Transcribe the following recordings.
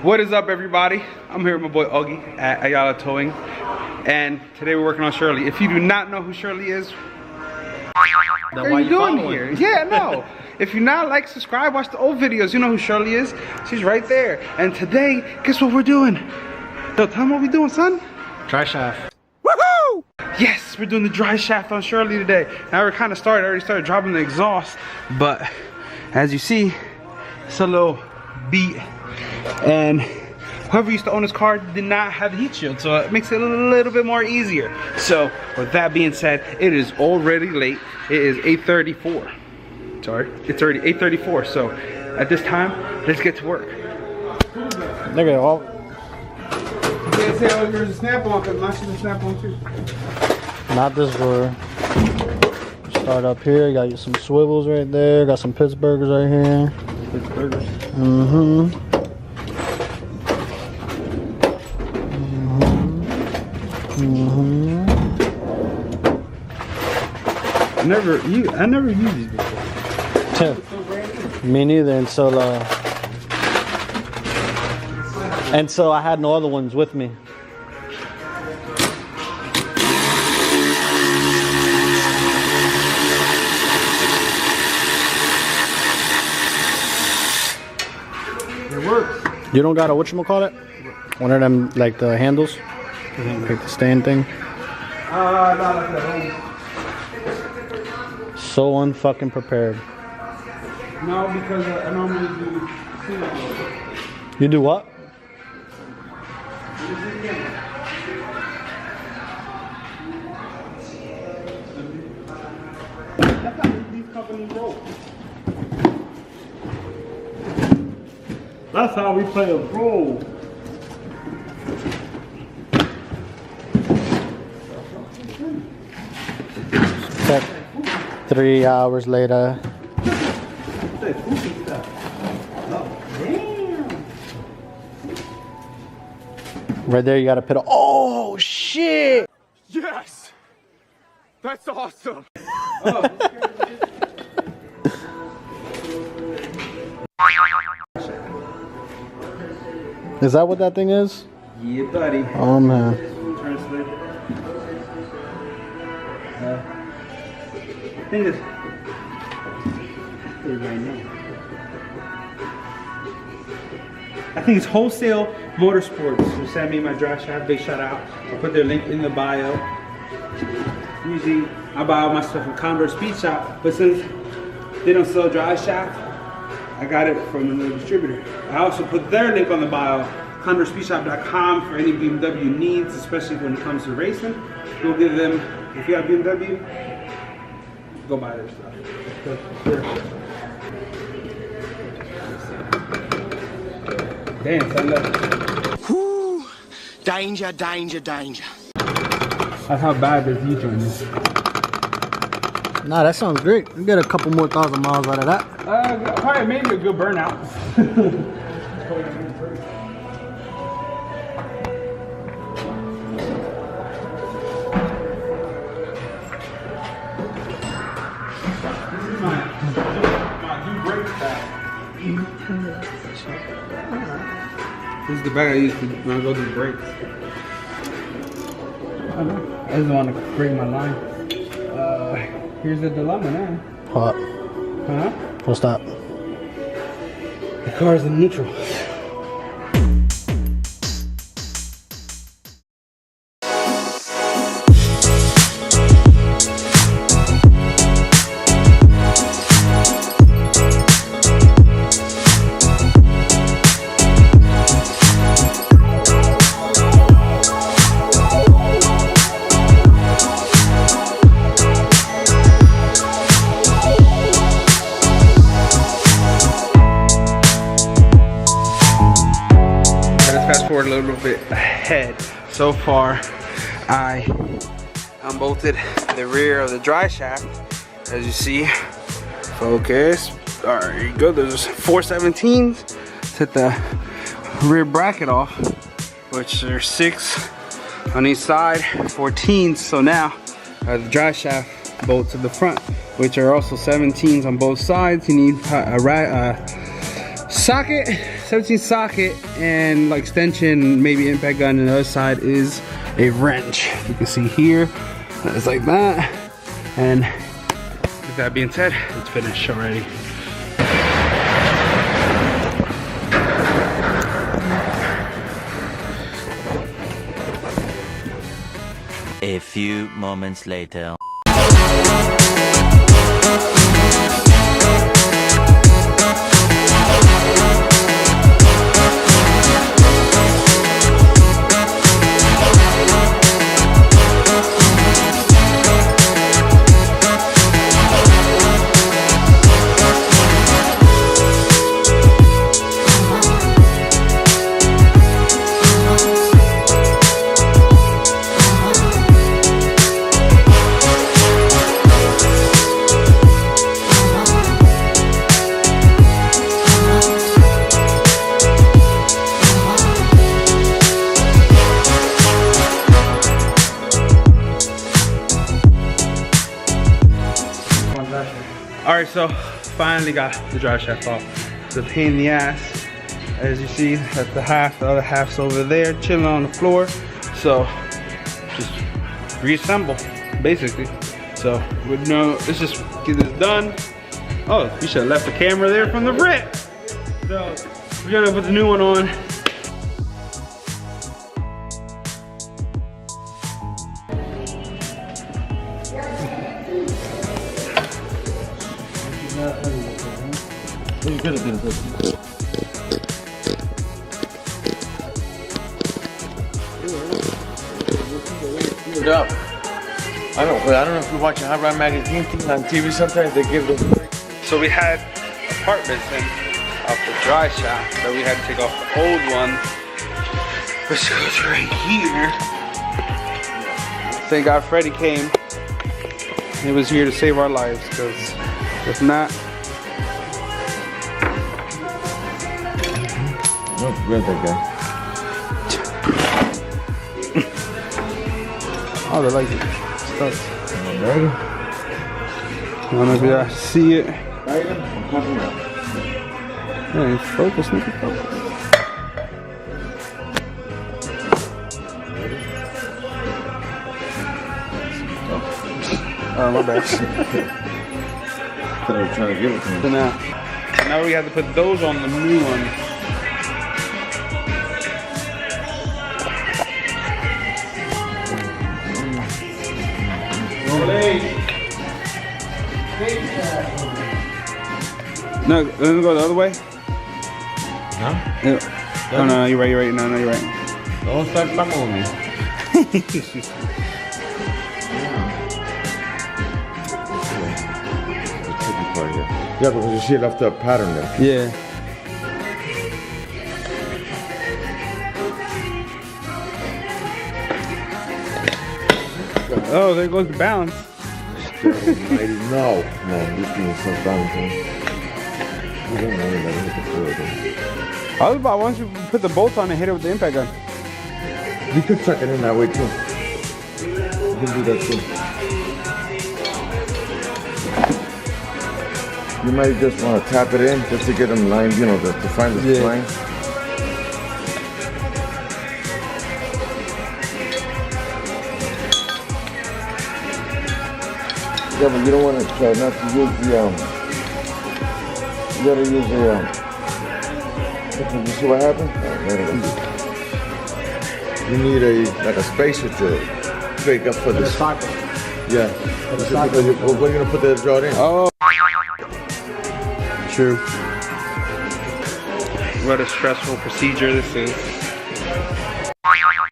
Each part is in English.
What is up, everybody? I'm here with my boy Augie at Ayala Towing, and today we're working on Shirley. If you do not know who Shirley is, what are you doing here? Yeah, no. If you're not, like, subscribe, watch the old videos. You know who Shirley is. She's right there. And today, guess what we're doing? Yo, tell them what we're doing, son. Dry shaft. Woohoo! Yes, we're doing the dry shaft on Shirley today. Now we're kind of started. I already started dropping the exhaust, but as you see, it's a little beat. And whoever used to own this car did not have the heat shield, so it makes it a little bit more easier. So with that being said, it is already late. It is 8:34. Sorry, it's already 8:34. So at this time, let's get to work. Look at all. You can't say, oh, there's a snap-on, because mine should be snap-on too. Not this drawer. Start up here. You got some swivels right there. Got some Pittsburghers right here. Pittsburghers. Mm-hmm. I never used these before. Me neither until I had no other ones with me. It works. You don't got a whatchamacallit? One of them, like the handles? Like the stand thing? Not like at home. So unfucking prepared. No, because I normally do. You do what? That's how these companies roll. That's how we play a role. Check. 3 hours later. Right there, you got to put. Oh shit! Yes, that's awesome. Is that what that thing is? Yeah, buddy. Oh man. Translate. Thing is, right now. I think it's Wholesale Motorsports who sent me my dry shaft. Big shout out. I'll put their link in the bio. Usually I buy all my stuff from Converse Speed Shop, but since they don't sell dry shaft, I got it from another distributor. I also put their link on the bio, conversespeedshop.com, for any BMW needs, especially when it comes to racing. We'll give them, if you have BMW, go buy their stuff. Damn, son, look. Whoo! Danger, danger, danger. That's how bad this U-turn is. Nah, that sounds great. You get a couple more 1,000 miles out of that. Probably maybe a good burnout. This is my new brake bag. This is the bag I use when I go do brakes. I just want to break my line. Here's the dilemma now. What? Huh? What's that? The car's in neutral. Fast forward a little bit ahead. So far, I unbolted the rear of the dry shaft. As you see, focus. All right, here you go. There's 417s. Set the rear bracket off, which there's 6 on each side, 14s. So now the dry shaft bolts to the front, which are also 17s on both sides. You need a socket 17 socket and like extension, maybe impact gun, and the other side is a wrench. You can see here, it's like that. And with that being said, it's finished already. A few moments later. Alright, so finally got the drive shaft off. It's a pain in the ass. As you see, that's the half, the other half's over there, chilling on the floor. So, just reassemble, basically. So, let's just get this done. Oh, you should have left the camera there from the rip. So, we're gonna put the new one on. Up. I don't know if you watch a Hot Rod magazine thing on TV. Sometimes they give them. So we had a part missing off the dry shaft, so we had to take off the old one, which goes right here. Thank God Freddie came. He was here to save our lives, because if not, oh, good that guy. oh, they like it. Stuck. Ready? I don't know if you guys see it. Hey, focus, nigga, focus. Oh, my bad. I was trying to give it to So him. now we have to put those on the new one. No, let me go the other way. Huh? Yeah. Oh, no, you're right. No, you're right. Don't start fucking with me. Yeah, because she left a pattern there. Yeah. Oh, there goes the balance. No, this thing is so balanced. You don't know that hit the floor though. I was about, why don't you put the bolt on and hit it with the impact gun? You could tuck it in that way too. You can do that too. You might just want to tap it in just to get them lined, you know, to find the line. Yeah, but you don't want to try not to use the, you gotta use the, you see what happened? You need like a spacer to break up for this. Yeah. Because what are you gonna put the draw in? Oh. True. What a stressful procedure this is.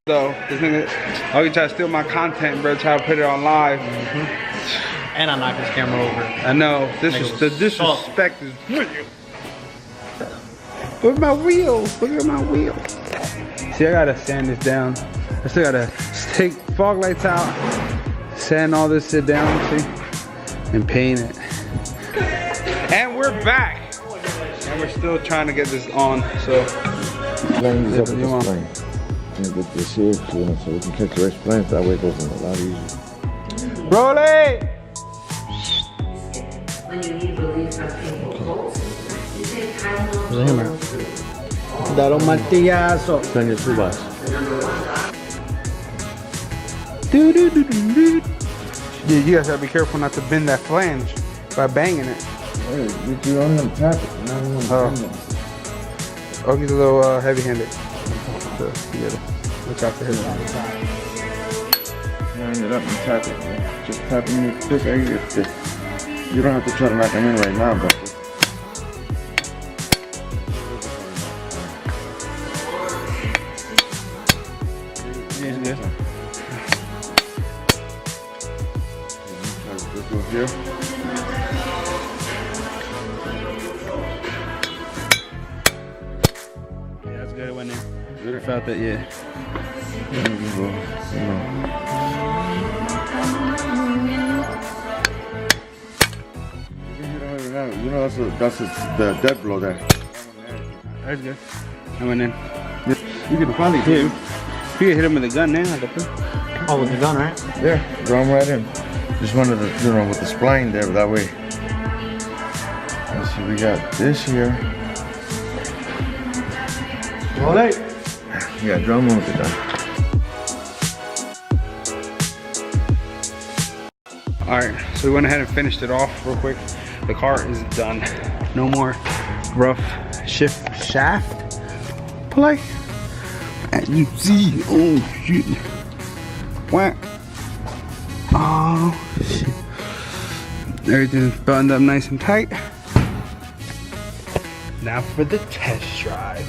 So, this nigga, oh, you try to steal my content, bro, try to put it on live. And I knocked his camera over. I know, the disrespect is real. Look at my wheels, look at my wheels. See, I gotta sand this down. I still gotta take fog lights out, sand all this shit down, see, and paint it. And we're back. And we're still trying to get this on, so. Plane is up at this plane. And get this here, so we can catch the rest planes. That way it goes in a lot easier. Roll it! Where's the hammer? Dar un martillazo. Turn your toolbox. Yeah, you guys gotta be careful not to bend that flange by banging it. Hey, you don't want to tap it. Oh, he's a little heavy-handed. So, you gotta watch out for him. Line it up and tap it. Man. Just tapping it this area. You don't have to try to knock them in right now, but. Yeah, he's good. This one here. Yeah, that's good. It went in. I felt that, yeah. You know that's the dead blow there. That's good. I went in. You can probably hit him. You can hit him with a gun now. Oh, with the gun, right? Yeah, draw him right in. Just wanted to, with the spline there, that way. Let's see, we got this here. All right. Yeah, drum him with the gun. Alright, so we went ahead and finished it off real quick. The car is done. No more rough shaft play. As you see, oh shit. What? Oh shit. Everything's buttoned up nice and tight. Now for the test drive.